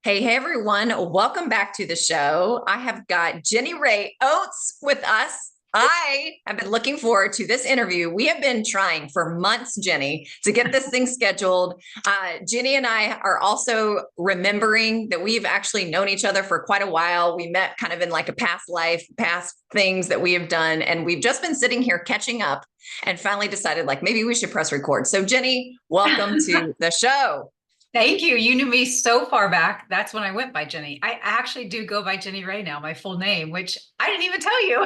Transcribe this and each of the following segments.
Hey, everyone. Welcome back to the show. I have got Jenni Rae Oates with us. I have been looking forward to this interview. We have been trying for months, Jenni, to get this thing scheduled. Jenni and I are also remembering that we've actually known each other for quite a while. We met kind of in like a past life, past things that we have done. And we've just been sitting here catching up and finally decided like maybe we should press record. So Jenni, welcome to the show. Thank you. You knew me so far back. That's when I went by Jenni. I actually do go by Jenni Rae now, my full name, which I didn't even tell you.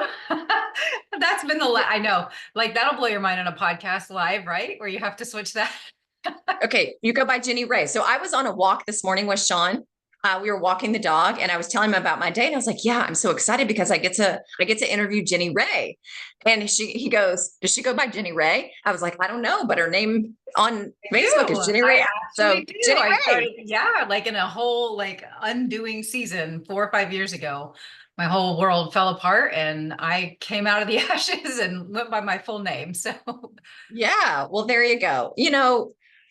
That's been I know, like that'll blow your mind on a podcast live, right? Where you have to switch that. Okay, you go by Jenni Rae. So I was on a walk this morning with Sean. We were walking the dog, and I was telling him about my day, and I was like, "Yeah, I'm so excited because I get to interview Jenni Rae." And he goes, "Does she go by Jenni Rae?" I was like, "I don't know, but her name on I Facebook is do. Jenni I Rae." So actually do. Jenni I Rae. started, yeah, like in a whole undoing season 4 or 5 years ago. My whole world fell apart and I came out of the ashes and went by my full name. So Yeah, well, there you go.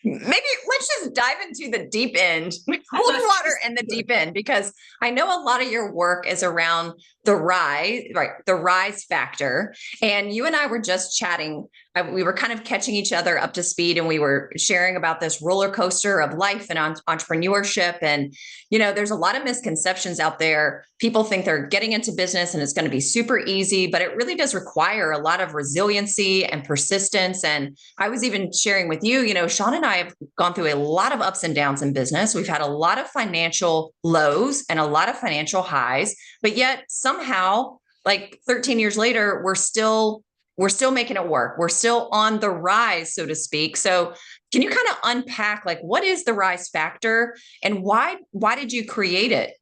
Maybe let's just dive into the deep end, cool let's water just and the do it. deep end, because I know a lot of your work is around the rise, right? The rise factor. And you and I were just chatting. We were kind of catching each other up to speed, and we were sharing about this roller coaster of life and entrepreneurship. And, there's a lot of misconceptions out there. People think they're getting into business and it's going to be super easy, but it really does require a lot of resiliency and persistence. And I was even sharing with you, Sean and I have gone through a lot of ups and downs in business. We've had a lot of financial lows and a lot of financial highs, but yet somehow, like 13 years later, we're still making it work. We're still on the rise, so to speak. So can you kind of unpack like what is the rise factor and why did you create it?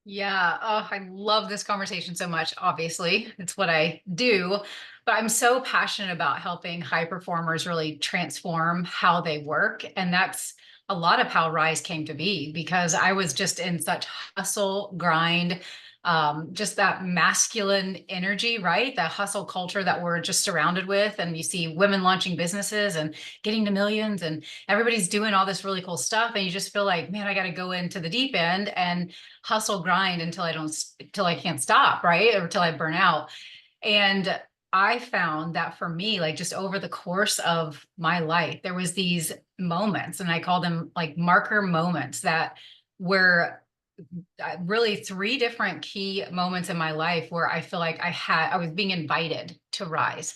Yeah, oh, I love this conversation so much. Obviously, it's what I do, but I'm so passionate about helping high performers really transform how they work. And that's a lot of how Rise came to be because I was just in such hustle, grind, just that masculine energy, right? That hustle culture that we're just surrounded with. And you see women launching businesses and getting to millions, and everybody's doing all this really cool stuff. And you just feel like, man, I got to go into the deep end and hustle grind until I can't stop, right? Or until I burn out. And I found that for me, like just over the course of my life, there was these moments, and I call them like marker moments that were really three different key moments in my life where I feel like I was being invited to rise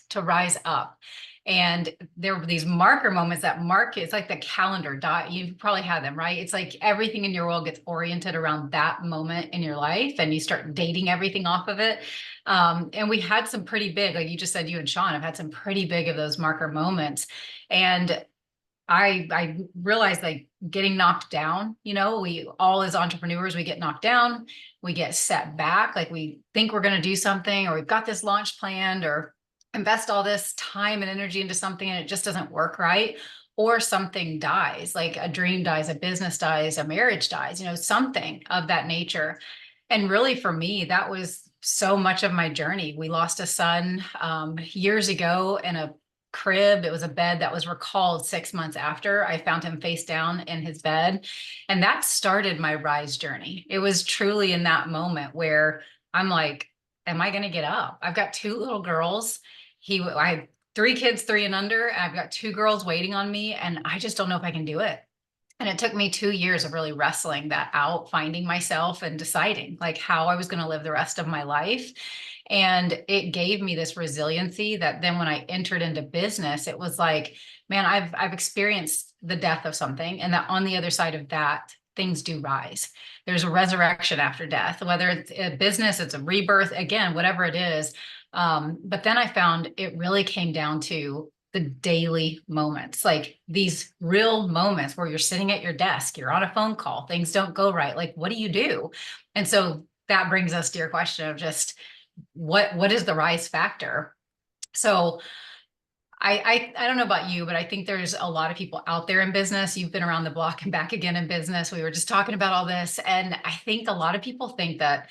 up. And there were these marker moments that mark it's like the calendar dot. You've probably had them, right? It's like everything in your world gets oriented around that moment in your life, and you start dating everything off of it. And we had some pretty big, like you just said, you and Sean have had some pretty big of those marker moments. And I realized like getting knocked down, we all as entrepreneurs, we get knocked down, we get set back, like we think we're going to do something, or we've got this launch planned, or invest all this time and energy into something and it just doesn't work right. Or something dies, like a dream dies, a business dies, a marriage dies, something of that nature. And really for me, that was so much of my journey. We lost a son years ago in a crib. It was a bed that was recalled 6 months after. I found him face down in his bed. And that started my rise journey. It was truly in that moment where I'm like, am I going to get up? I've got two little girls. I had three kids, 3 and under, and I've got two girls waiting on me. And I just don't know if I can do it. And it took me 2 years of really wrestling that out, finding myself and deciding like how I was going to live the rest of my life. And it gave me this resiliency that then when I entered into business, it was like, man, I've experienced the death of something, and that on the other side of that, things do rise. There's a resurrection after death, whether it's a business, it's a rebirth, again, whatever it is. But then I found it really came down to the daily moments, like these real moments where you're sitting at your desk, you're on a phone call, things don't go right. Like, what do you do? And so that brings us to your question of just what is the rise factor? So I don't know about you, but I think there's a lot of people out there in business. You've been around the block and back again in business. We were just talking about all this. And I think a lot of people think that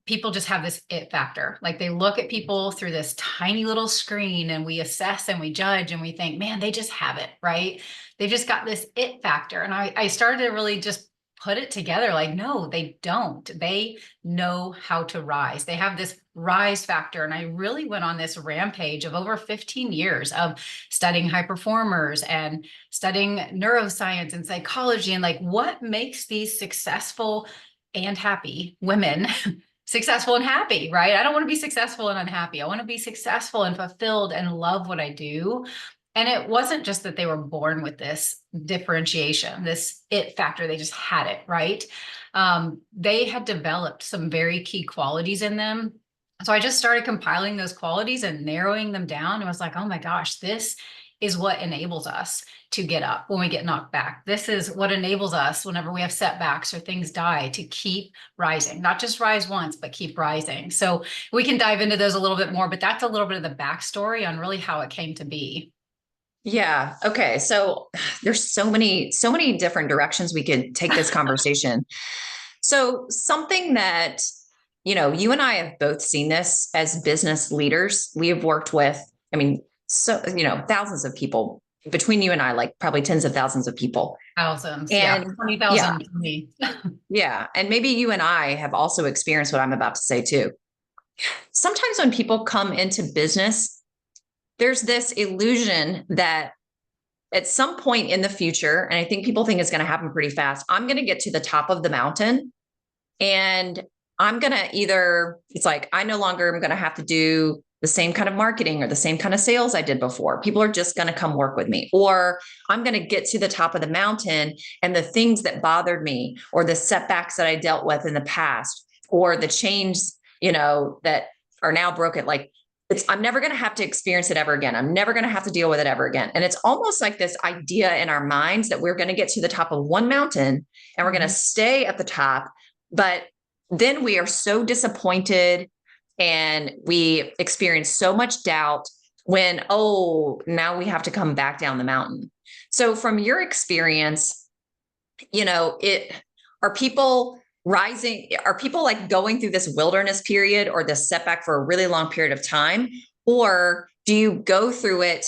people just have this it factor. Like they look at people through this tiny little screen and we assess and we judge and we think, man, they just have it, right? They've just got this it factor. And I started to really just put it together. Like, no, they don't. They know how to rise. They have this rise factor. And I really went on this rampage of over 15 years of studying high performers and studying neuroscience and psychology and like what makes these successful and happy women successful and happy, right? I don't want to be successful and unhappy. I want to be successful and fulfilled and love what I do. And it wasn't just that they were born with this differentiation, this it factor, they just had it, right? They had developed some very key qualities in them. So I just started compiling those qualities and narrowing them down. And I was like, oh my gosh, this is what enables us to get up when we get knocked back. This is what enables us whenever we have setbacks or things die to keep rising, not just rise once, but keep rising. So we can dive into those a little bit more, but that's a little bit of the backstory on really how it came to be. Yeah. Okay. So there's so many different directions we could take this conversation. So something that, you and I have both seen this as business leaders. We have worked with, I mean, so, thousands of people between you and I, like probably tens of thousands of people. Thousands. And yeah. 20,000 for me. yeah. And maybe you and I have also experienced what I'm about to say too. Sometimes when people come into business, there's this illusion that at some point in the future, and I think people think it's going to happen pretty fast, I'm going to get to the top of the mountain and I'm going to it's like, I no longer am going to have to do the same kind of marketing or the same kind of sales I did before. People are just going to come work with me, or I'm going to get to the top of the mountain and the things that bothered me or the setbacks that I dealt with in the past or the change, that are now broken. Like I'm never going to have to experience it ever again. I'm never going to have to deal with it ever again. And it's almost like this idea in our minds that we're going to get to the top of one mountain and we're going to stay at the top. But then we are so disappointed and we experience so much doubt when, now we have to come back down the mountain. So from your experience, are people rising? Are people like going through this wilderness period or this setback for a really long period of time? Or do you go through it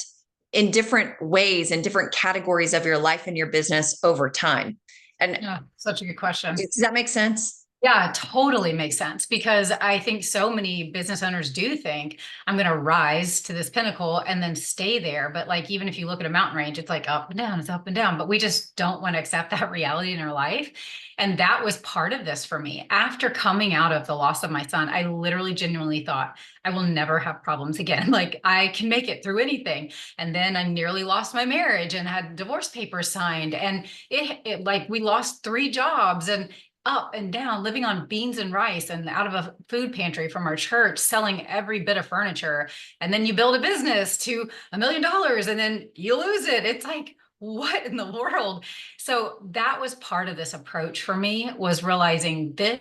in different ways, in different categories of your life and your business over time? And yeah, such a good question. Does that make sense? Yeah, totally makes sense, because I think so many business owners do think I'm going to rise to this pinnacle and then stay there. But like, even if you look at a mountain range, it's like up and down, it's up and down, but we just don't want to accept that reality in our life. And that was part of this for me. After coming out of the loss of my son, I literally genuinely thought I will never have problems again. Like I can make it through anything. And then I nearly lost my marriage and had divorce papers signed. And it like we lost 3 jobs and up and down, living on beans and rice and out of a food pantry from our church, selling every bit of furniture. And then you build a business to $1 million and then you lose it. It's like, what in the world? So that was part of this approach for me, was realizing this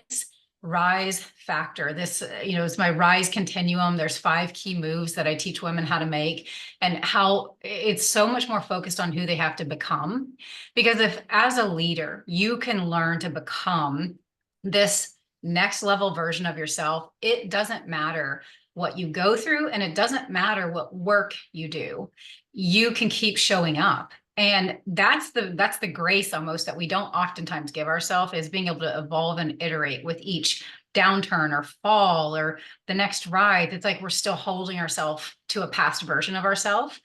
rise factor. This, it's my rise continuum. There's 5 key moves that I teach women how to make, and how it's so much more focused on who they have to become. Because if as a leader, you can learn to become this next level version of yourself, it doesn't matter what you go through, and it doesn't matter what work you do. You can keep showing up. And that's the grace almost that we don't oftentimes give ourselves, is being able to evolve and iterate with each downturn or fall or the next ride. It's like we're still holding ourselves to a past version of ourselves,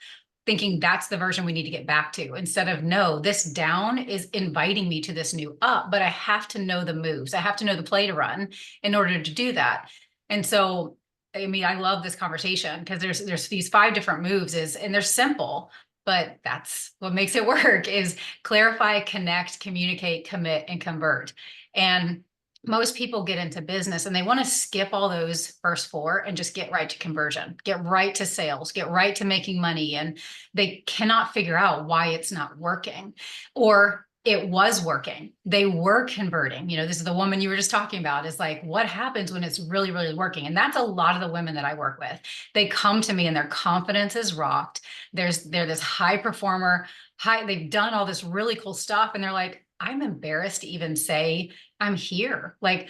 thinking that's the version we need to get back to, instead of, no, this down is inviting me to this new up, but I have to know the moves. I have to know the play to run in order to do that. And so, I mean, I love this conversation because there's these 5 different moves and they're simple, but that's what makes it work, is clarify, connect, communicate, commit, and convert. And most people get into business and they want to skip all those first 4 and just get right to conversion, get right to sales, get right to making money. And they cannot figure out why it's not working, or it was working. They were converting. This is the woman you were just talking about. Is like, what happens when it's really, really working? And that's a lot of the women that I work with. They come to me and their confidence is rocked. They're this high performer, they've done all this really cool stuff. And they're like, I'm embarrassed to even say I'm here. Like,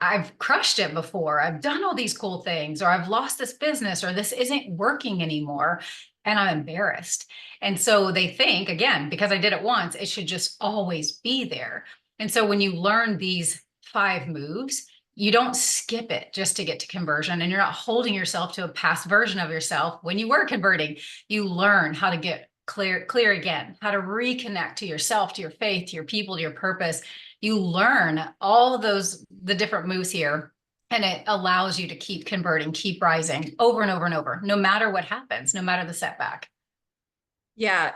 I've crushed it before. I've done all these cool things, or I've lost this business, or this isn't working anymore, and I'm embarrassed. And so they think, again, because I did it once, it should just always be there. And so when you learn these 5 moves, you don't skip it just to get to conversion, and you're not holding yourself to a past version of yourself when you were converting. You learn how to get clear again, how to reconnect to yourself, to your faith, to your people, to your purpose. You learn all of the different moves here, and it allows you to keep converting, keep rising over and over and over, no matter what happens, no matter the setback. Yeah,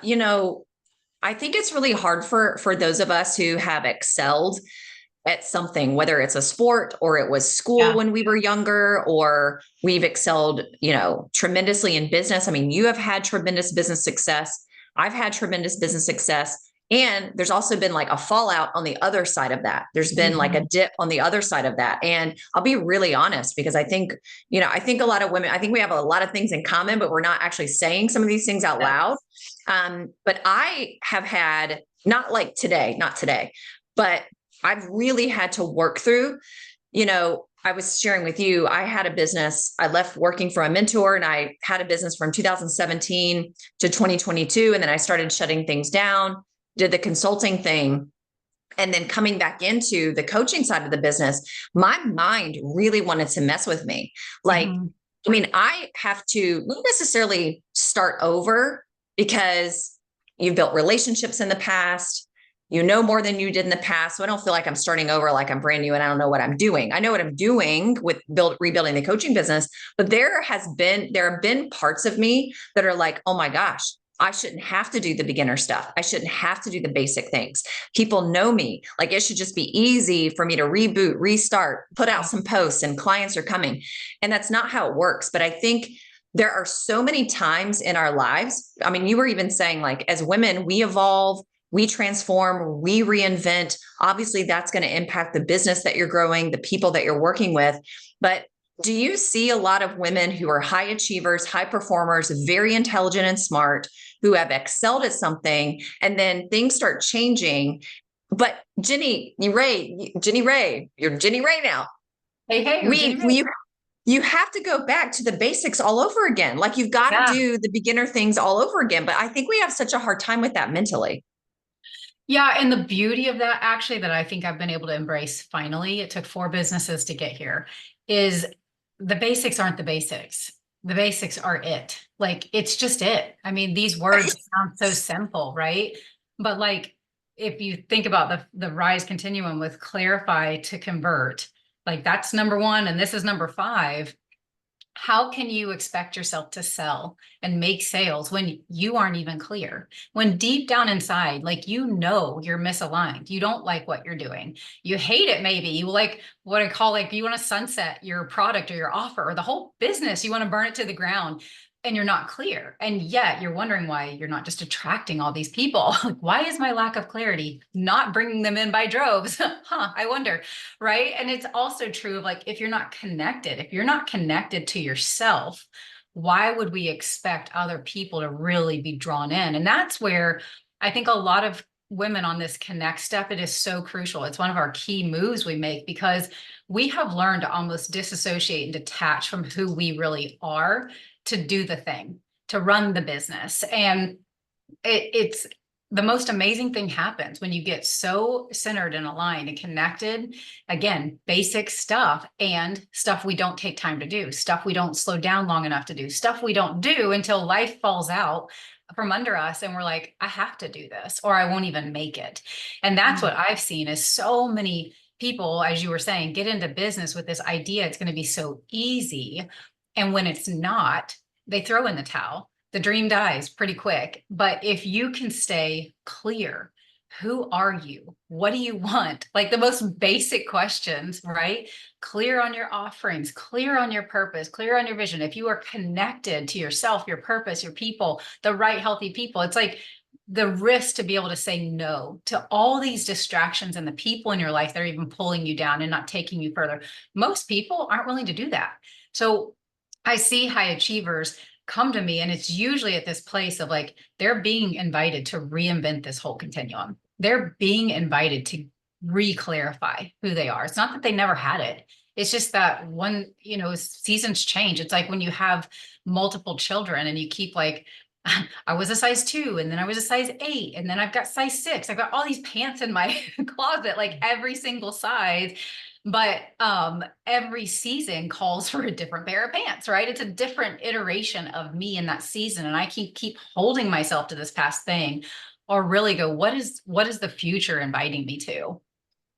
I think it's really hard for those of us who have excelled at something, whether it's a sport or it was school Yeah. when we were younger, or we've excelled, tremendously in business. I mean, you have had tremendous business success. I've had tremendous business success. And there's also been like a fallout on the other side of that. There's been like a dip on the other side of that. And I'll be really honest, because I think, I think a lot of women, I think we have a lot of things in common, but we're not actually saying some of these things out loud. But I have had, not today, but I've really had to work through, I was sharing with you, I had a business. I left working for a mentor, and I had a business from 2017 to 2022. And then I started shutting things down, did the consulting thing. And then coming back into the coaching side of the business, my mind really wanted to mess with me. Like, I mean, I have to not necessarily start over, because you've built relationships in the past, more than you did in the past. So I don't feel like I'm starting over, like I'm brand new and I don't know what I'm doing. I know what I'm doing with rebuilding the coaching business, but there have been parts of me that are like, oh my gosh, I shouldn't have to do the beginner stuff. I shouldn't have to do the basic things. People know me. Like, it should just be easy for me to reboot, restart, put out some posts, and clients are coming. And that's not how it works. But I think there are so many times in our lives. I mean, you were even saying, like, as women, we evolve, we transform, we reinvent. Obviously, that's going to impact the business that you're growing, the people that you're working with. But do you see a lot of women who are high achievers, high performers, very intelligent and smart, who have excelled at something, and then things start changing? But Jenni Rae, you're Jenni Rae now. Hey, You have to go back to the basics all over again. Like, you've got to do the beginner things all over again. But I think we have such a hard time with that mentally. Yeah. And the beauty of that, actually, that I think I've been able to embrace finally, it took 4 businesses to get here, is the basics aren't the basics. The basics are it. Like, it's just it. I mean, these words sound so simple, right? But like, if you think about the rise continuum with clarify to convert, like, that's number 1, and this is number 5. How can you expect yourself to sell and make sales when you aren't even clear? When deep down inside, like, you're misaligned. You don't like what you're doing. You hate it, maybe. You like what I call, like, you want to sunset your product or your offer or the whole business. You want to burn it to the ground, and you're not clear. And yet you're wondering why you're not just attracting all these people. Like, why is my lack of clarity not bringing them in by droves? I wonder. Right. And it's also true of, like, if you're not connected to yourself, why would we expect other people to really be drawn in? And that's where I think a lot of women on this connect step, it is so crucial. It's one of our key moves we make, because we have learned to almost disassociate and detach from who we really are to do the thing, to run the business. And it's the most amazing thing happens when you get so centered and aligned and connected. Again, basic stuff, and stuff we don't take time to do, stuff we don't slow down long enough to do, stuff we don't do until life falls out from under us. And we're like, I have to do this or I won't even make it. And that's what I've seen is so many people, as you were saying, get into business with this idea it's going to be so easy. And when it's not, they throw in the towel. The dream dies pretty quick. But if you can stay clear, who are you? What do you want? Like, the most basic questions, right? Clear on your offerings, clear on your purpose, clear on your vision. If you are connected to yourself, your purpose, your people, the right healthy people, it's like the risk to be able to say no to all these distractions and the people in your life that are even pulling you down and not taking you further. Most people aren't willing to do that. So I see high achievers come to me, and it's usually at this place of, like, they're being invited to reinvent this whole continuum. They're being invited to re-clarify who they are. It's not that they never had it. It's just that seasons change. It's like when you have multiple children and you keep, like, I was a size 2, and then I was a size 8, and then I've got size 6. I've got all these pants in my closet, like every single size. But every season calls for a different pair of pants, right? It's a different iteration of me in that season. And I keep holding myself to this past thing, or really go, what is the future inviting me to?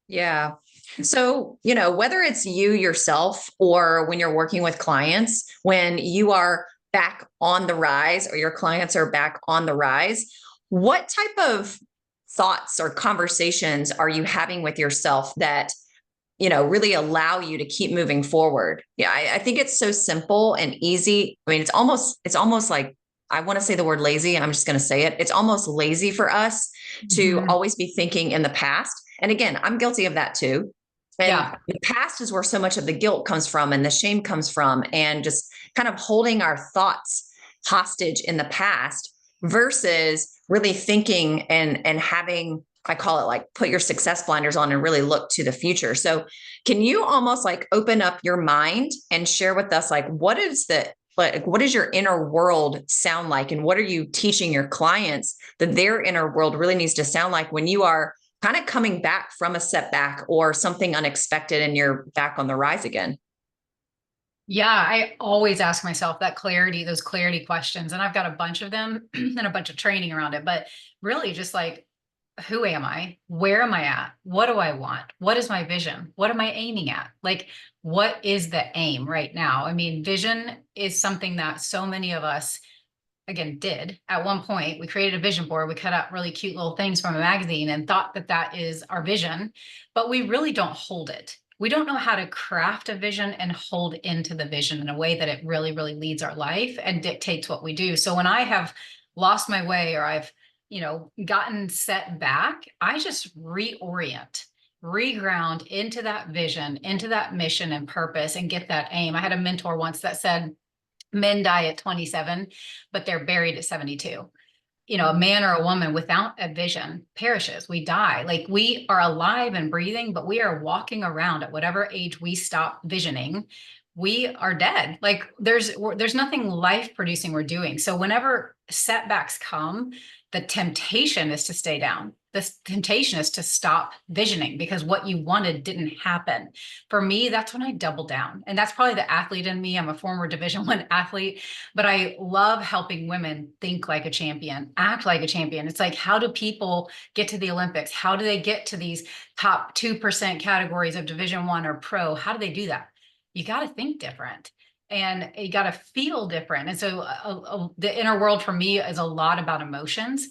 Yeah. So, whether it's you yourself or when you're working with clients, when you are back on the rise or your clients are back on the rise, what type of thoughts or conversations are you having with yourself that, really allow you to keep moving forward? Yeah. I think it's so simple and easy. I mean, it's almost like, I want to say the word lazy. I'm just going to say it. It's almost lazy for us to Mhm. always be thinking in the past. And again, I'm guilty of that too. And Yeah. the past is where so much of the guilt comes from and the shame comes from, and just kind of holding our thoughts hostage in the past versus really thinking and having, I call it like, put your success blinders on and really look to the future. So can you almost like open up your mind and share with us, like, what does your inner world sound like? And what are you teaching your clients that their inner world really needs to sound like when you are kind of coming back from a setback or something unexpected and you're back on the rise again? Yeah, I always ask myself those clarity questions, and I've got a bunch of them and a bunch of training around it. But really, just like, who am I? Where am I at? What do I want? What is my vision? What am I aiming at? Like, what is the aim right now? I mean, vision is something that so many of us, again, did at one point. We created a vision board. We cut out really cute little things from a magazine and thought that that is our vision, but we really don't hold it. We don't know how to craft a vision and hold into the vision in a way that it really, really leads our life and dictates what we do. So when I have lost my way, or I've, gotten set back, I just reorient, reground into that vision, into that mission and purpose, and get that aim. I had a mentor once that said, men die at 27, but they're buried at 72. A man or a woman without a vision perishes. We die. Like, we are alive and breathing, but we are walking around at whatever age we stop visioning. We are dead. Like, there's nothing life producing we're doing. So whenever setbacks come, the temptation is to stay down. The temptation is to stop visioning because what you wanted didn't happen. For me, that's when I double down. And that's probably the athlete in me. I'm a former Division I athlete, but I love helping women think like a champion, act like a champion. It's like, how do people get to the Olympics? How do they get to these top 2% categories of Division I or pro? How do they do that? You got to think different, and you got to feel different. And so the inner world for me is a lot about emotions.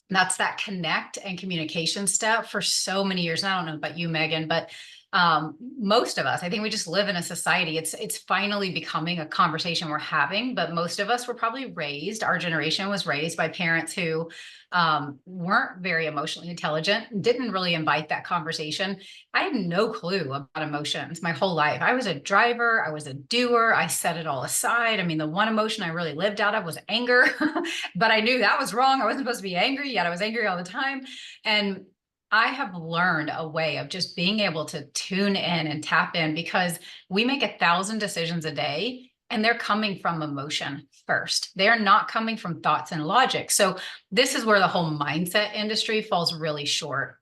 That's that connect and communication step for so many years. And I don't know about you, Megan, but most of us, I think we just live in a society. It's finally becoming a conversation we're having, but most of us were probably raised, our generation was raised by parents who weren't very emotionally intelligent, didn't really invite that conversation. I had no clue about emotions my whole life. I was a driver, I was a doer, I set it all aside. I mean, the one emotion I really lived out of was anger, but I knew that was wrong. I wasn't supposed to be angry, yet I was angry all the time. And I have learned a way of just being able to tune in and tap in, because we make 1,000 decisions a day and they're coming from emotion first. They're not coming from thoughts and logic. So this is where the whole mindset industry falls really short.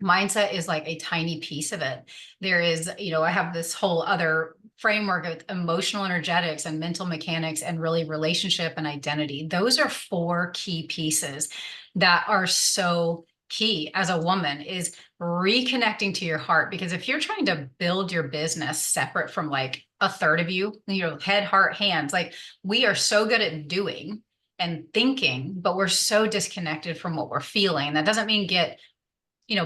Mindset is like a tiny piece of it. There is, I have this whole other framework of emotional energetics and mental mechanics and really relationship and identity. Those are 4 key pieces that are so key as a woman, is reconnecting to your heart. Because if you're trying to build your business separate from like a third of you, head, heart, hands, like, we are so good at doing and thinking, but we're so disconnected from what we're feeling. That doesn't mean get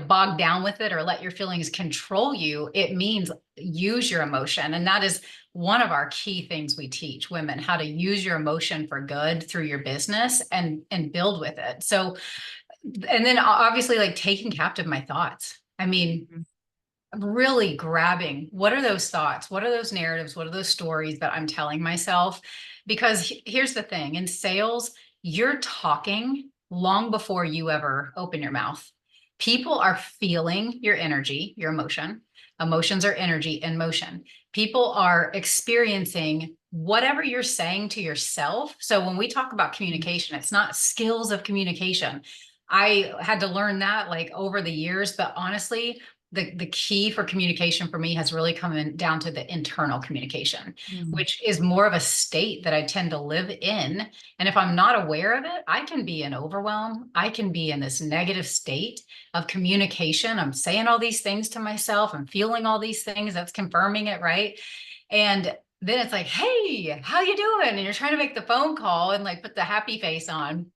bogged down with it or let your feelings control you. It means use your emotion. And that is one of our key things we teach women, how to use your emotion for good through your business and build with it. So, and then obviously, like, taking captive my thoughts. I mean, really grabbing, what are those thoughts? What are those narratives? What are those stories that I'm telling myself? Because here's the thing, in sales, you're talking long before you ever open your mouth. People are feeling your energy, your emotion. Emotions are energy in motion. People are experiencing whatever you're saying to yourself. So when we talk about communication, it's not skills of communication. I had to learn that like over the years, but honestly, the key for communication for me has really come down to the internal communication, Mm. which is more of a state that I tend to live in. And if I'm not aware of it, I can be in overwhelm. I can be in this negative state of communication. I'm saying all these things to myself. I'm feeling all these things. That's confirming it, right? And then it's like, hey, how you doing? And you're trying to make the phone call and like put the happy face on.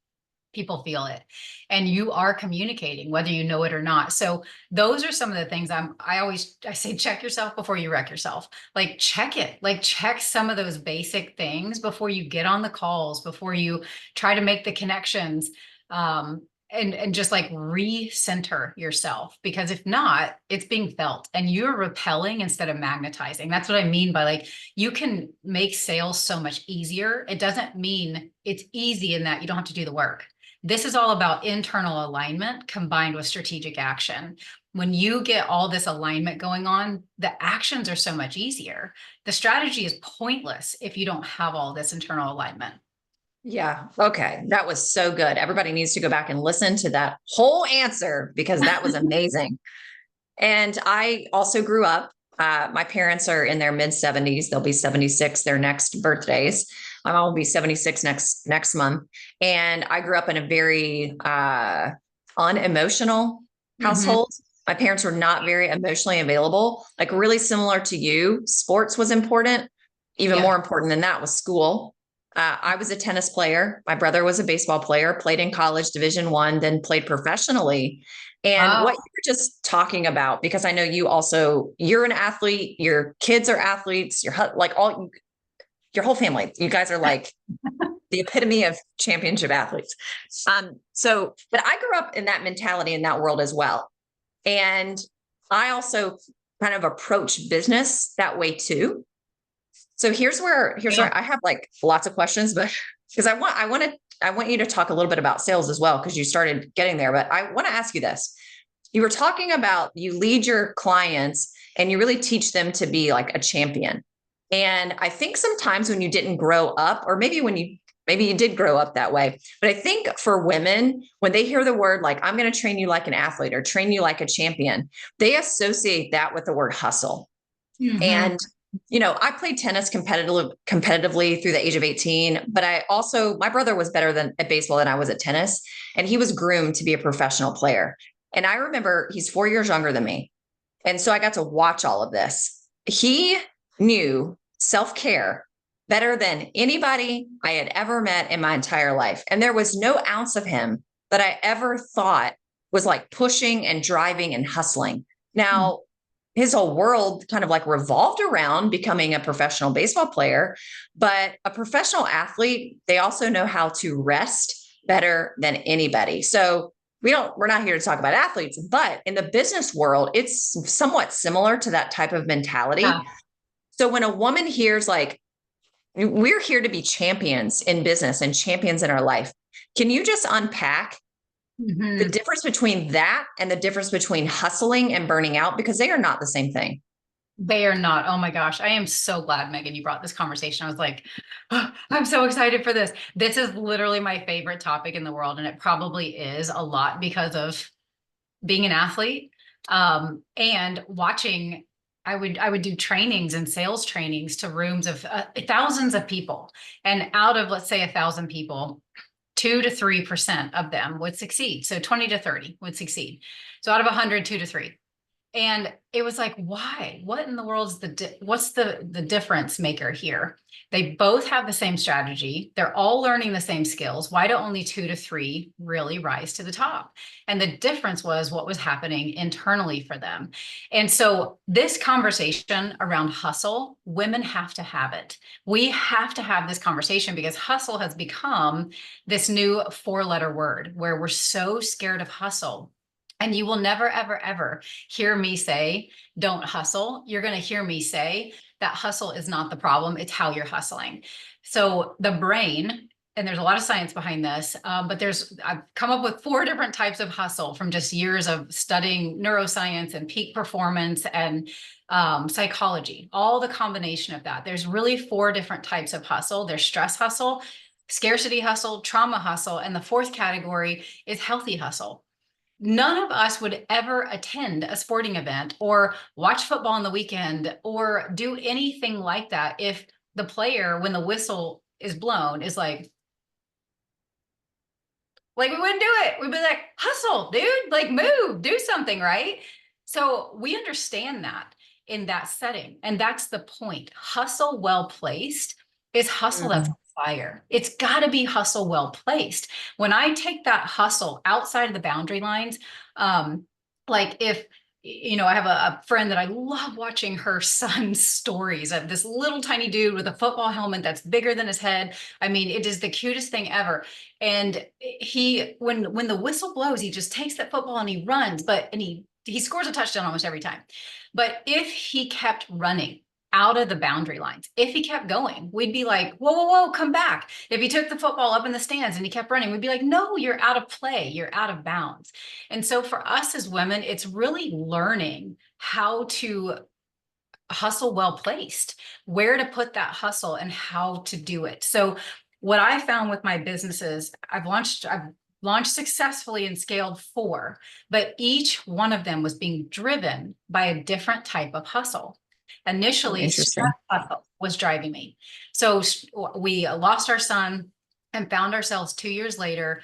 People feel it, and you are communicating whether you know it or not. So those are some of the things I say, check yourself before you wreck yourself. Like check it, like check some of those basic things before you get on the calls, before you try to make the connections. And just like recenter yourself, because if not, it's being felt and you're repelling instead of magnetizing. That's what I mean by like, you can make sales so much easier. It doesn't mean it's easy in that you don't have to do the work. This is all about internal alignment combined with strategic action. When you get all this alignment going on, the actions are so much easier. The strategy is pointless if you don't have all this internal alignment. Yeah. Okay. That was so good. Everybody needs to go back and listen to that whole answer because that was amazing. And I also grew up, my parents are in their mid 70s. They'll be 76 their next birthdays. My mom will be 76 next month. And I grew up in a very unemotional Mm-hmm. household. My parents were not very emotionally available, like really similar to you. Sports was important. Even Yeah. more important than that was school. I was a tennis player. My brother was a baseball player, played in college, Division I, then played professionally. And what Wow. you were just talking about, because I know you're an athlete, your kids are athletes, your whole family, you guys are like the epitome of championship athletes. But I grew up in that mentality in that world as well. And I also kind of approach business that way too. So here's where I have like lots of questions, but because I want you to talk a little bit about sales as well, because you started getting there. But I want to ask you this. You were talking about you lead your clients and you really teach them to be like a champion. And I think sometimes when you didn't grow up, or maybe you did grow up that way, but I think for women, when they hear the word like, I'm going to train you like an athlete or train you like a champion, they associate that with the word hustle. Mm-hmm. And I played tennis competitively through the age of 18, but my brother was better at baseball than I was at tennis, and he was groomed to be a professional player. And I remember he's 4 years younger than me. And so I got to watch all of this. He knew self-care better than anybody I had ever met in my entire life. And there was no ounce of him that I ever thought was like pushing and driving and hustling. Now, his whole world kind of like revolved around becoming a professional baseball player, but a professional athlete, they also know how to rest better than anybody. So we're not here to talk about athletes, but in the business world, it's somewhat similar to that type of mentality. Yeah. So when a woman hears like, we're here to be champions in business and champions in our life, can you just unpack the Mm-hmm. difference between that and the difference between hustling and burning out? Because they are not the same thing. They are not. Oh my gosh. I am so glad, Megan, you brought this conversation. I was like, oh, I'm so excited for this. This is literally my favorite topic in the world. And it probably is a lot because of being an athlete, and watching. I would do trainings and sales trainings to rooms of thousands of people. And out of, let's say, 1,000 people, 2 to 3% of them would succeed. So 20 to 30 would succeed. So out of 100, 2 to 3. And it was like, why? What in the world is what's the difference maker here? They both have the same strategy. They're all learning the same skills. Why do only 2 to 3 really rise to the top? And the difference was what was happening internally for them. And so this conversation around hustle, women have to have it. We have to have this conversation because hustle has become this new 4-letter word where we're so scared of hustle. And you will never, ever, ever hear me say, don't hustle. You're going to hear me say that hustle is not the problem. It's how you're hustling. So the brain and there's a lot of science behind this, but I've come up with 4 different types of hustle from just years of studying neuroscience and peak performance and psychology, all the combination of that. There's really 4 different types of hustle. There's stress hustle, scarcity hustle, trauma hustle, and the 4th category is healthy hustle. None of us would ever attend a sporting event or watch football on the weekend or do anything like that if the player, when the whistle is blown, is like, we wouldn't do it. We'd be like, hustle, dude, like move, do something, right? So we understand that in that setting. And that's the point. Hustle well placed is hustle that's on fire. It's got to be hustle well placed. When I take that hustle outside of the boundary lines, like if I have a friend that I love watching her son's stories of this little tiny dude with a football helmet that's bigger than his head. I mean, it is the cutest thing ever. And when the whistle blows, he just takes that football and he runs, and he scores a touchdown almost every time. But if he kept running out of the boundary lines, if he kept going, we'd be like, whoa, whoa, whoa, come back. If he took the football up in the stands and he kept running, we'd be like, no, you're out of play. You're out of bounds. And so for us as women, it's really learning how to hustle well placed, where to put that hustle and how to do it. So what I found with my businesses, I've launched successfully and scaled 4, but each one of them was being driven by a different type of hustle. Initially, stress hustle was driving me. So we lost our son and found ourselves 2 years later.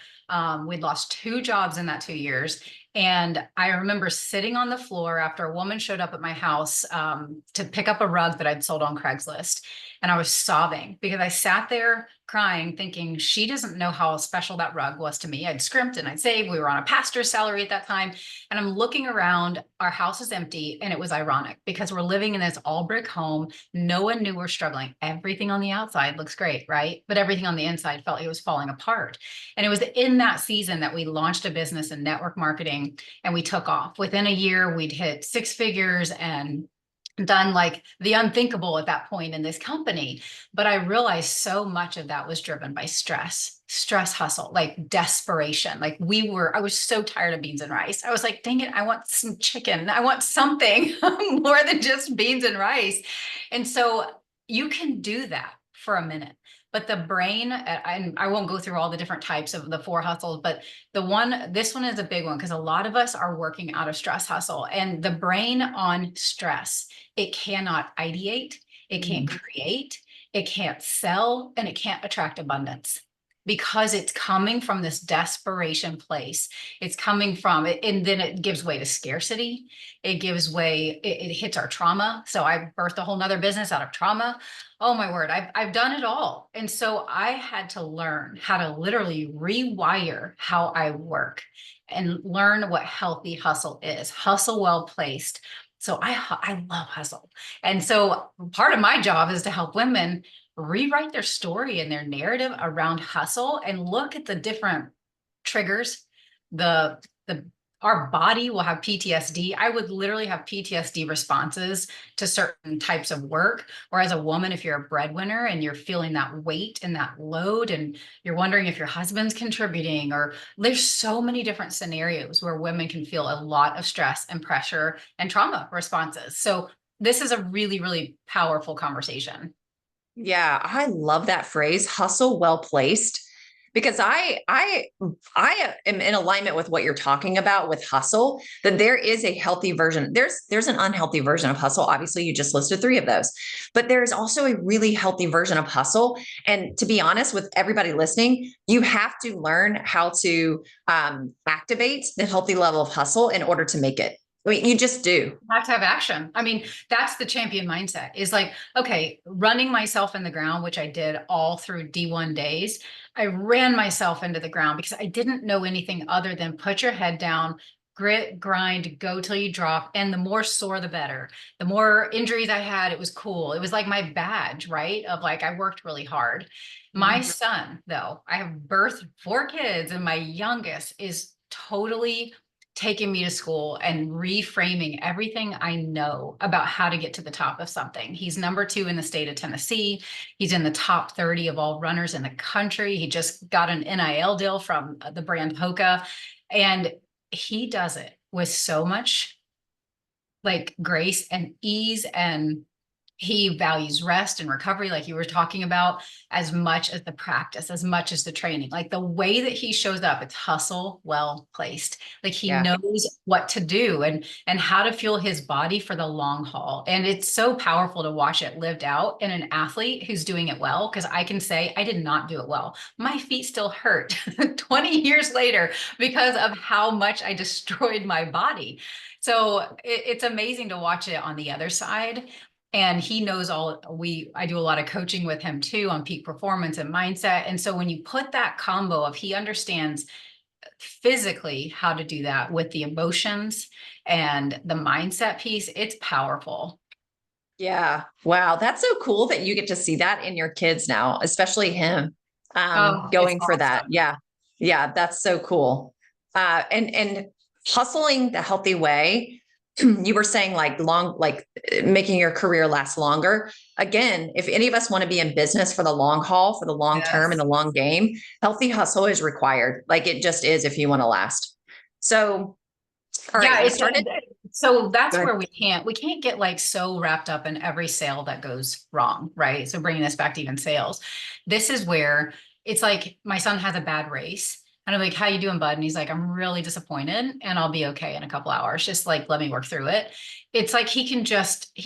We'd lost 2 jobs in that 2 years. And I remember sitting on the floor after a woman showed up at my house to pick up a rug that I'd sold on Craigslist. And I was sobbing because I sat there crying, thinking she doesn't know how special that rug was to me. I'd scrimped and I'd saved. We were on a pastor's salary at that time. And I'm looking around, our house is empty. And it was ironic because we're living in this all brick home. No one knew we're struggling. Everything on the outside looks great, right? But everything on the inside felt like it was falling apart. And it was in that season that we launched a business in network marketing and we took off. Within a year, we'd hit 6 figures and done like the unthinkable at that point in this company. But I realized so much of that was driven by stress hustle, like desperation. Like I was so tired of beans and rice. I was like, dang it, I want some chicken. I want something more than just beans and rice. And so you can do that for a minute. But the brain, and I won't go through all the different types of the 4 hustles, but this one is a big one because a lot of us are working out of stress hustle. And the brain on stress, it cannot ideate, it can't create, it can't sell, and it can't attract abundance because it's coming from this desperation place. It's coming from it, and then it gives way to scarcity. It gives way, it hits our trauma. So I birthed a whole nother business out of trauma. Oh my word, I've done it all. And so I had to learn how to literally rewire how I work and learn what healthy hustle is. Hustle well placed. So I love hustle. And so part of my job is to help women rewrite their story and their narrative around hustle and look at the different triggers. Our body will have PTSD. I would literally have PTSD responses to certain types of work. Or as a woman, if you're a breadwinner and you're feeling that weight and that load, and you're wondering if your husband's contributing, or there's so many different scenarios where women can feel a lot of stress and pressure and trauma responses. So this is a really, really powerful conversation. Yeah, I love that phrase, hustle well placed, because I am in alignment with what you're talking about with hustle, that there is a healthy version. There's an unhealthy version of hustle. Obviously, you just listed 3 of those, but there's also a really healthy version of hustle. And to be honest with everybody listening, you have to learn how to activate the healthy level of hustle in order to make it. I mean, you just do. You have to have action. I mean, that's the champion mindset is like, okay, running myself in the ground, which I did all through D1 days. I ran myself into the ground because I didn't know anything other than put your head down, grit, grind, go till you drop. And the more sore, the better. The more injuries I had, it was cool. It was like my badge, right? Of like, I worked really hard. My son, though, I have birthed 4 kids and my youngest is totally taking me to school and reframing everything I know about how to get to the top of something. He's number 2 in the state of Tennessee. He's in the top 30 of all runners in the country. He just got an NIL deal from the brand Hoka, and he does it with so much like grace and ease, and he values rest and recovery, like you were talking about, as much as the practice, as much as the training. Like the way that he shows up, it's hustle well placed. Like he Yeah. knows what to do and how to fuel his body for the long haul. And it's so powerful to watch it lived out in an athlete who's doing it well. Because I can say I did not do it well. My feet still hurt 20 years later because of how much I destroyed my body. So it's amazing to watch it on the other side. And he knows I do a lot of coaching with him too on peak performance and mindset. And so when you put that combo of, he understands physically how to do that with the emotions and the mindset piece, it's powerful. Yeah. Wow. That's so cool that you get to see that in your kids now, especially him Oh, it's going for that. awesome. Yeah. Yeah. That's so cool. And hustling the healthy way, you were saying like making your career last longer. Again, if any of us want to be in business for the long haul, for the long term and Yes. the long game, healthy hustle is required. Like it just is if you want to last. So, all right, Yeah, you started. so that's Go ahead. where we can't get like so wrapped up in every sale that goes wrong, right? So bringing this back to even sales, this is where it's like my son has a bad race. And I'm like, how you doing, bud? And he's like, I'm really disappointed and I'll be okay in a couple hours. Just like, let me work through it. It's like he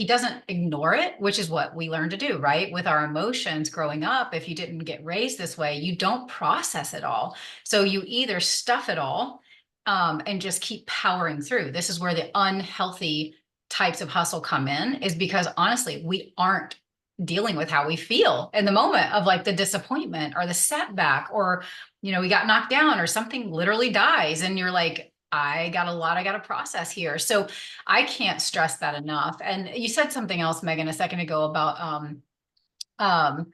doesn't ignore it, which is what we learn to do, right? With our emotions growing up, if you didn't get raised this way, you don't process it all. So you either stuff it all and just keep powering through. This is where the unhealthy types of hustle come in, is because honestly, we aren't dealing with how we feel in the moment of like the disappointment or the setback, or, we got knocked down or something literally dies. And you're like, I got to process here. So I can't stress that enough. And you said something else, Megan, a second ago about, um,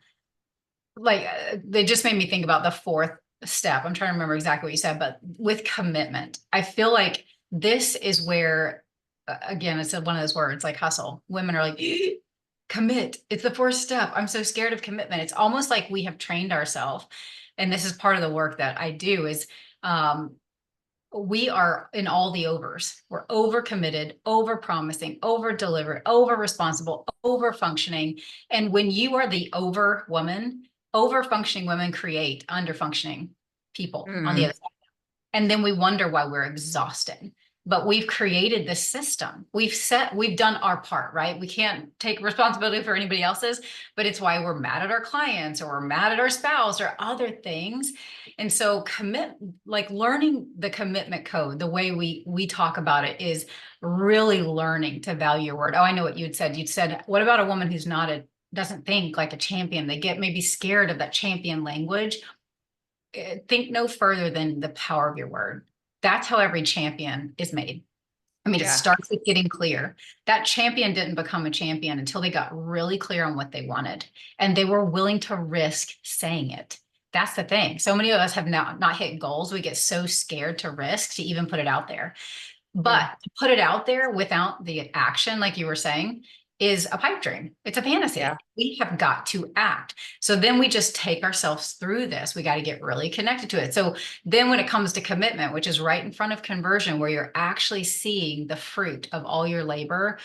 they just made me think about the fourth step. I'm trying to remember exactly what you said, but with commitment, I feel like this is where, again, it's one of those words like hustle. Women are like, commit. It's the fourth step. I'm so scared of commitment. It's almost like we have trained ourselves. And this is part of the work that I do is, we are in all the overs. We're over committed, over promising, over delivered, over responsible, over functioning. And when you are the over woman, over functioning women create under functioning people on the Mm, other side. And then we wonder why we're exhausted. But we've created this system. We've done our part, right? We can't take responsibility for anybody else's, but it's why we're mad at our clients or we're mad at our spouse or other things. And so like learning the commitment code, the way we talk about it is really learning to value your word. Oh, I know what you'd said. You'd said, what about a woman who's doesn't think like a champion? They get maybe scared of that champion language. Think no further than the power of your word. That's how every champion is made. I mean, it yeah. starts with getting clear. That champion didn't become a champion until they got really clear on what they wanted and they were willing to risk saying it. That's the thing. So many of us have not hit goals. We get so scared to risk to even put it out there. Mm, But to put it out there without the action, like you were saying, is a pipe dream. It's a yeah. fantasy. We have got to act. So then we just take ourselves through this. We got to get really connected to it. So then when it comes to commitment, which is right in front of conversion, where you're actually seeing the fruit of all your labor,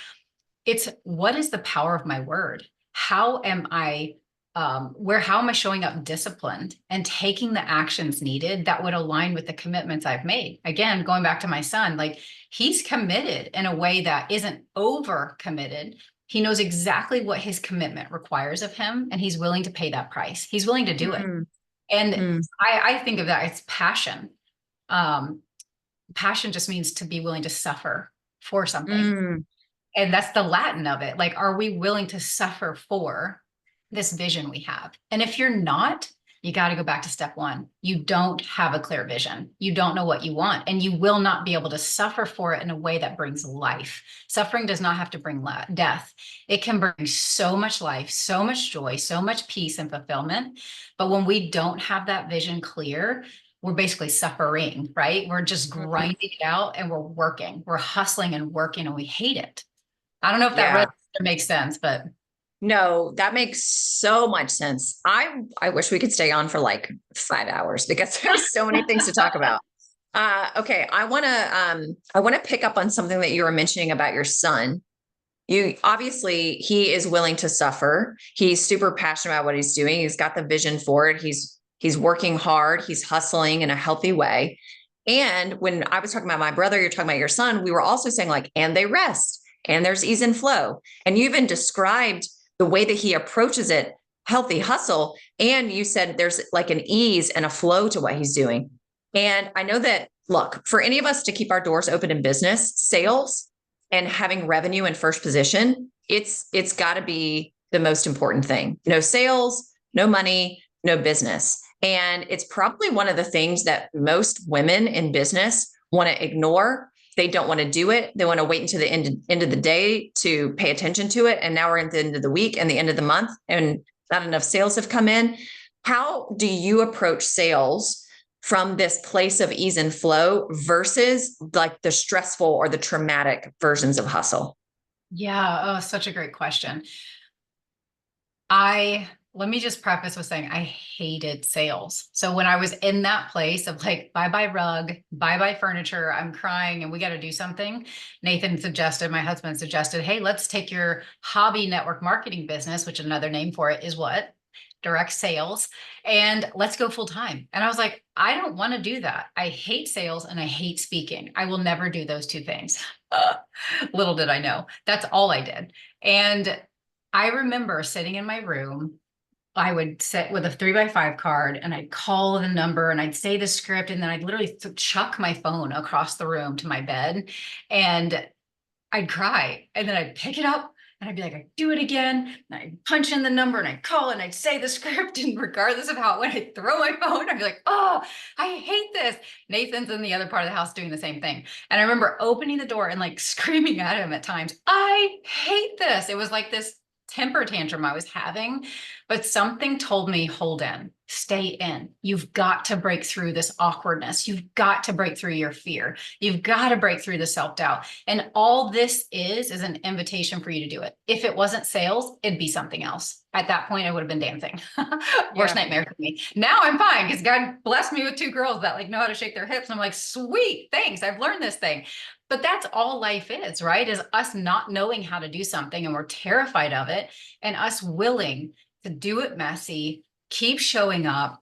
it's what is the power of my word? How am I how am I showing up disciplined and taking the actions needed that would align with the commitments I've made? Again, going back to my son, like he's committed in a way that isn't over committed. He knows exactly what his commitment requires of him, and he's willing to pay that price. He's willing to do it. Mm, And mm, I think of that as passion. Um, Passion just means to be willing to suffer for something. mm. And that's the Latin of it. Like, are we willing to suffer for this vision we have? And if you're not, you got to go back to step one. You don't have a clear vision. You don't know what you want, and you will not be able to suffer for it in a way that brings life. Suffering does not have to bring death. It can bring so much life, so much joy, so much peace and fulfillment. But when we don't have that vision clear, we're basically suffering, right? We're just Mhm. grinding it out and we're working, we're hustling and working and we hate it. I don't know if that Yeah. really makes sense, but No, that makes so much sense. I wish we could stay on for like 5 hours because there's so many things to talk about. Okay, I want to pick up on something that you were mentioning about your son. You obviously he is willing to suffer. He's super passionate about what he's doing. He's got the vision for it. He's working hard. He's hustling in a healthy way. And when I was talking about my brother, you're talking about your son, we were also saying like, and they rest and there's ease and flow. And you even described the way that he approaches it, healthy hustle. And you said there's like an ease and a flow to what he's doing. And I know that, look, for any of us to keep our doors open in business, sales and having revenue in first position, it's got to be the most important thing. No sales, no money, no business. And it's probably one of the things that most women in business want to ignore. They don't want to do it. They want to wait until the end of the day to pay attention to it. And now we're at the end of the week and the end of the month, and not enough sales have come in. How do you approach sales from this place of ease and flow versus like the stressful or the traumatic versions of hustle? yeah, oh, such a great question. Let me just preface with saying I hated sales. So when I was in that place of like, bye bye rug, bye bye furniture, I'm crying and we got to do something. My husband suggested, hey, let's take your hobby network marketing business, which another name for it is what? Direct sales, and let's go full time. And I was like, I don't want to do that. I hate sales and I hate speaking. I will never do those two things. Little did I know, that's all I did. And I remember sitting in my room. I would sit with a 3x5 card and I'd call the number and I'd say the script. And then I'd literally chuck my phone across the room to my bed and I'd cry. And then I'd pick it up and I'd be like, I do it again. And I'd punch in the number and I'd call and I'd say the script. And regardless of how it went, I'd throw my phone. I'd be like, oh, I hate this. Nathan's in the other part of the house doing the same thing. And I remember opening the door and like screaming at him at times, I hate this. It was like this temper tantrum I was having, but something told me, hold in, stay in. You've got to break through this awkwardness. You've got to break through your fear. You've got to break through the self-doubt. And all this is an invitation for you to do it. If it wasn't sales, it'd be something else. At that point, I would have been dancing. Worst Yeah. nightmare for me. Now I'm fine because God blessed me with two girls that like know how to shake their hips. And I'm like, sweet, thanks. I've learned this thing. But that's all life is, right? Is us not knowing how to do something and we're terrified of it, and us willing to do it messy, keep showing up,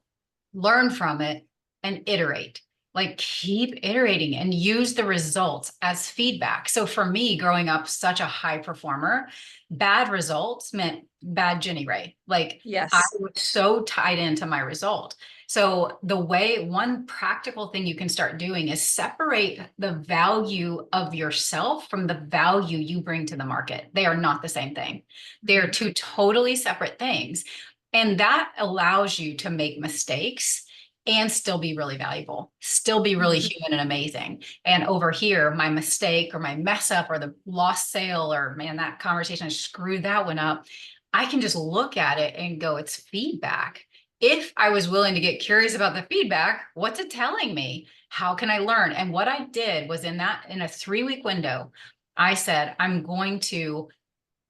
learn from it, and iterate. Like keep iterating and use the results as feedback. So for me, growing up such a high performer, bad results meant bad Jenni Rae. Like I Yes. was so tied into my result. So one practical thing you can start doing is separate the value of yourself from the value you bring to the market. They are not the same thing. They are two totally separate things. And that allows you to make mistakes and still be really valuable, still be really Mhm. human and amazing. And over here, my mistake or my mess up or the lost sale or man, that conversation, I screwed that one up. I can just look at it and go, it's feedback. If I was willing to get curious about the feedback, what's it telling me? How can I learn? And what I did was in a 3-week window, I said, I'm going to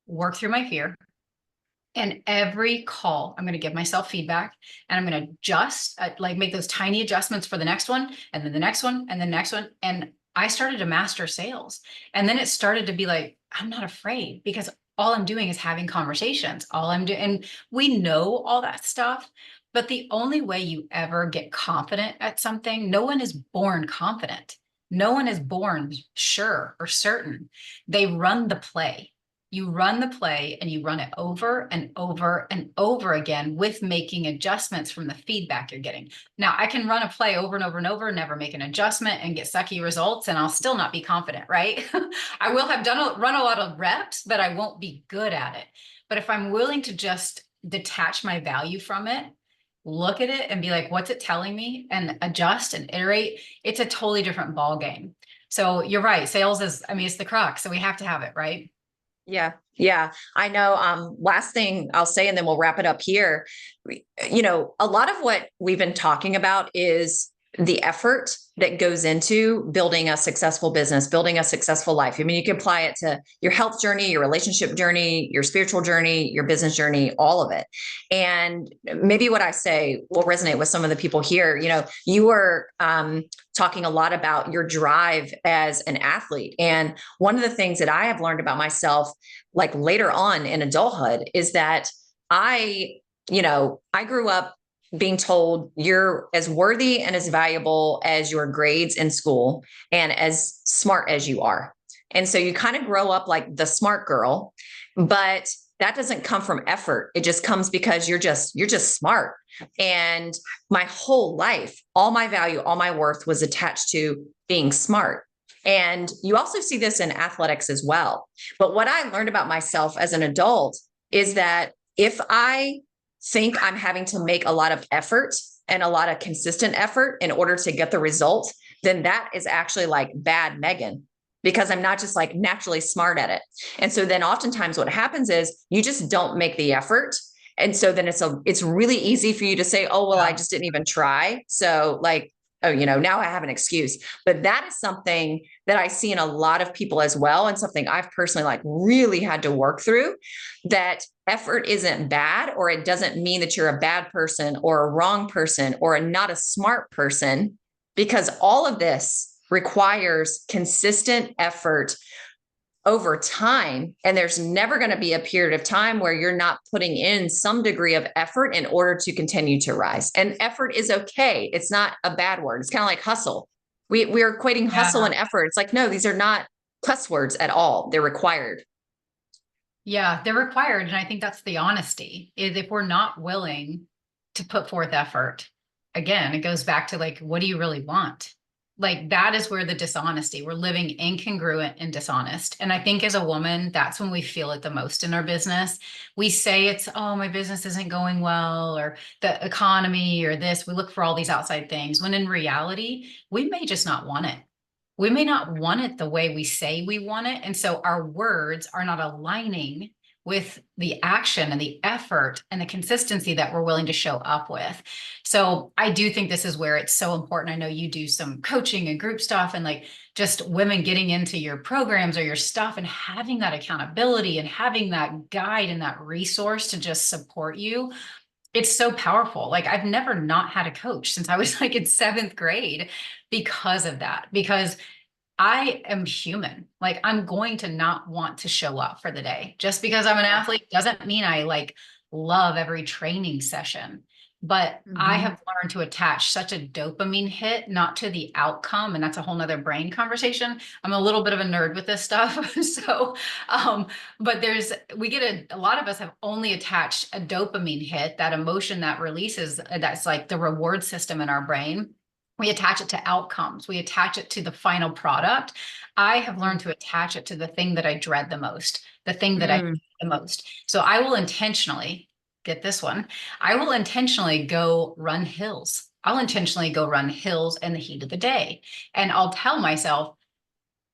work through my fear. And every call, I'm going to give myself feedback and I'm going to adjust, like make those tiny adjustments for the next one and then the next one and the next one. And I started to master sales. And then it started to be like, I'm not afraid because all I'm doing is having conversations. All I'm doing, and we know all that stuff. But the only way you ever get confident at something, no one is born confident. No one is born sure or certain. They run the play. You run the play and you run it over and over and over again with making adjustments from the feedback you're getting. Now, I can run a play over and over and over, never make an adjustment and get sucky results, and I'll still not be confident, right? I will have run a lot of reps, but I won't be good at it. But if I'm willing to just detach my value from it, look at it and be like, what's it telling me? And adjust and iterate, it's a totally different ball game. So you're right. Sales is, I mean, it's the crux. So we have to have it, right? Yeah. Yeah. I know. Last thing I'll say, and then we'll wrap it up here. A lot of what we've been talking about is the effort that goes into building a successful business, building a successful life. I mean, you can apply it to your health journey, your relationship journey, your spiritual journey, your business journey, all of it. And maybe what I say will resonate with some of the people here. You know, you were talking a lot about your drive as an athlete. And one of the things that I have learned about myself, like later on in adulthood, is that I grew up being told you're as worthy and as valuable as your grades in school and as smart as you are. And so you kind of grow up like the smart girl, but that doesn't come from effort. It just comes because you're just smart. And my whole life, all my value, all my worth was attached to being smart. And you also see this in athletics as well. But what I learned about myself as an adult is that if I think I'm having to make a lot of effort and a lot of consistent effort in order to get the result, then that is actually like bad Megan, because I'm not just like naturally smart at it. And so then oftentimes what happens is you just don't make the effort. And so then it's really easy for you to say, oh, well, I just didn't even try. So like, oh, now I have an excuse. But that is something that I see in a lot of people as well. And something I've personally like really had to work through, that effort isn't bad, or it doesn't mean that you're a bad person or a wrong person or not a smart person, because all of this requires consistent effort over time. And there's never going to be a period of time where you're not putting in some degree of effort in order to continue to rise. And effort is okay. It's not a bad word. It's kind of like hustle. We're equating hustle and effort. It's like, no, these are not cuss words at all. They're required. Yeah, they're required. And I think that's the honesty, is if we're not willing to put forth effort, again, it goes back to like, what do you really want? Like that is where the dishonesty, we're living incongruent and dishonest. And I think as a woman, that's when we feel it the most in our business. We say it's, oh, my business isn't going well, or the economy, or this. We look for all these outside things, when in reality, we may just not want it. We may not want it the way we say we want it. And so our words are not aligning with the action and the effort and the consistency that we're willing to show up with. So I do think this is where it's so important. I know you do some coaching and group stuff, and like just women getting into your programs or your stuff and having that accountability and having that guide and that resource to just support you. It's so powerful. Like I've never not had a coach since I was like in 7th grade because of that, because I am human. Like I'm going to not want to show up for the day. Just because I'm an athlete doesn't mean I like love every training session. But I have learned to attach such a dopamine hit, not to the outcome. And that's a whole nother brain conversation. I'm a little bit of a nerd with this stuff. So, but a lot of us have only attached a dopamine hit, that emotion that releases, that's like the reward system in our brain. We attach it to outcomes. We attach it to the final product. I have learned to attach it to the thing that I dread the most, the thing that I hate the most. So I will intentionally, get this one, I will intentionally go run hills. I'll intentionally go run hills in the heat of the day. And I'll tell myself,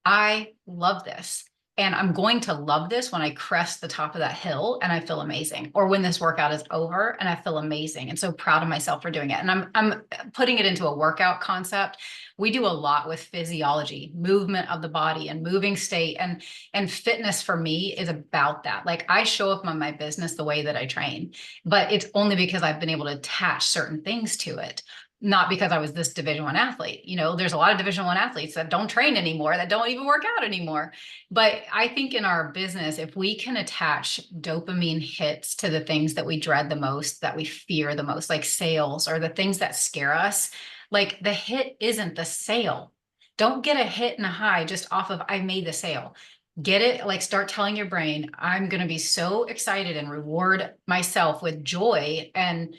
I love this. And I'm going to love this when I crest the top of that hill and I feel amazing, or when this workout is over and I feel amazing and so proud of myself for doing it. And I'm putting it into a workout concept. We do a lot with physiology, movement of the body and moving state, and fitness for me is about that. Like I show up on my business the way that I train, but it's only because I've been able to attach certain things to it. Not because I was this Division I athlete. There's a lot of Division I athletes that don't train anymore, that don't even work out anymore. But I think in our business, if we can attach dopamine hits to the things that we dread the most, that we fear the most, like sales or the things that scare us, like the hit isn't the sale. Don't get a hit and a high just off of, I made the sale. Get it, like start telling your brain, I'm going to be so excited and reward myself with joy and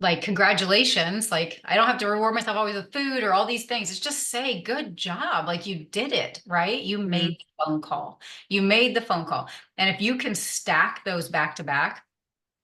like, congratulations. Like, I don't have to reward myself always with food or all these things. It's just say, good job. Like you did it, right? You made the phone call. You made the phone call. And if you can stack those back to back,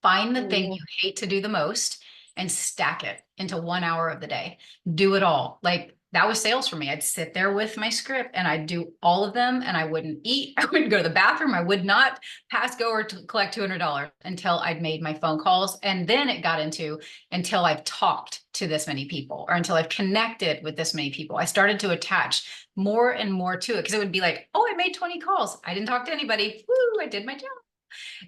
find the thing you hate to do the most and stack it into 1 hour of the day. Do it all. Like that was sales for me. I'd sit there with my script and I'd do all of them and I wouldn't eat. I wouldn't go to the bathroom. I would not pass go or to collect $200 until I'd made my phone calls. And then it got into until I've talked to this many people or until I've connected with this many people. I started to attach more and more to it because it would be like, oh, I made 20 calls. I didn't talk to anybody. Woo, I did my job.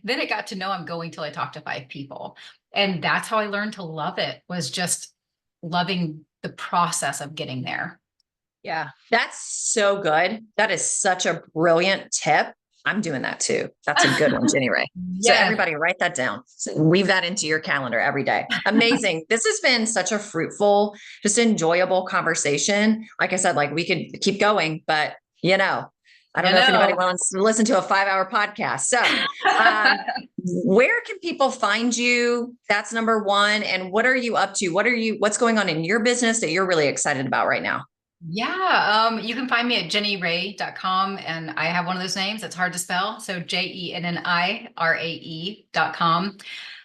Then it got to know I'm going till I talk to 5 people. And that's how I learned to love it, was just loving the process of getting there. Yeah, that's so good. That is such a brilliant tip. I'm doing that too. That's a good one, Jenni Rae. So Yes. everybody write that down. So weave that into your calendar every day. Amazing. This has been such a fruitful, just enjoyable conversation. Like I said, like we could keep going, but I don't know if anybody wants to listen to a 5-hour podcast. So where can people find you? That's number one. And what are you up to? What's going on in your business that you're really excited about right now? Yeah, you can find me at jennirae.com, and I have one of those names that's hard to spell. So JenniRae.com.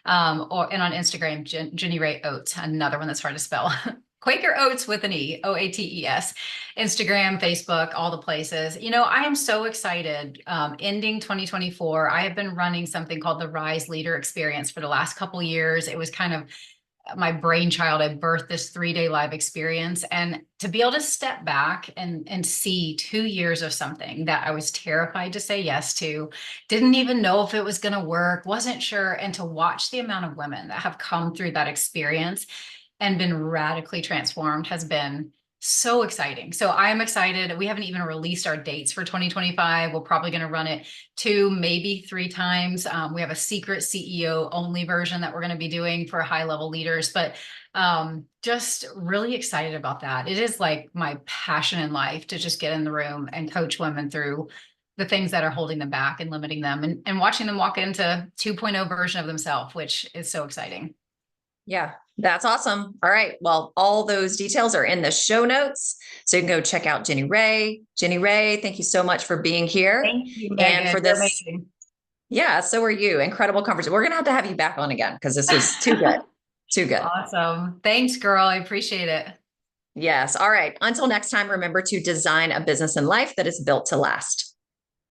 And on Instagram, Jenni Rae Oates, another one that's hard to spell. Quaker Oats with an E, Oates. Instagram, Facebook, all the places. I am so excited. Ending 2024, I have been running something called the Rise Leader Experience for the last couple years. It was kind of my brainchild. I birthed this 3-day live experience, and to be able to step back and see 2 years of something that I was terrified to say yes to, didn't even know if it was going to work, wasn't sure. And to watch the amount of women that have come through that experience and been radically transformed has been so exciting. So I'm excited. We haven't even released our dates for 2025. We're probably going to run it 2, maybe 3 times. We have a secret CEO only version that we're going to be doing for high level leaders, but just really excited about that. It is like my passion in life to just get in the room and coach women through the things that are holding them back and limiting them, and watching them walk into 2.0 version of themselves, which is so exciting. Yeah, that's awesome. All right. Well, all those details are in the show notes. So you can go check out Jenni Rae. Jenni Rae, thank you so much for being here. Thank you, Megan. And for You're this. amazing. Yeah, so are you. Incredible conversation. We're going to have you back on again because this was too good. Too good. Awesome. Thanks, girl. I appreciate it. Yes. All right. Until next time, remember to design a business and life that is built to last.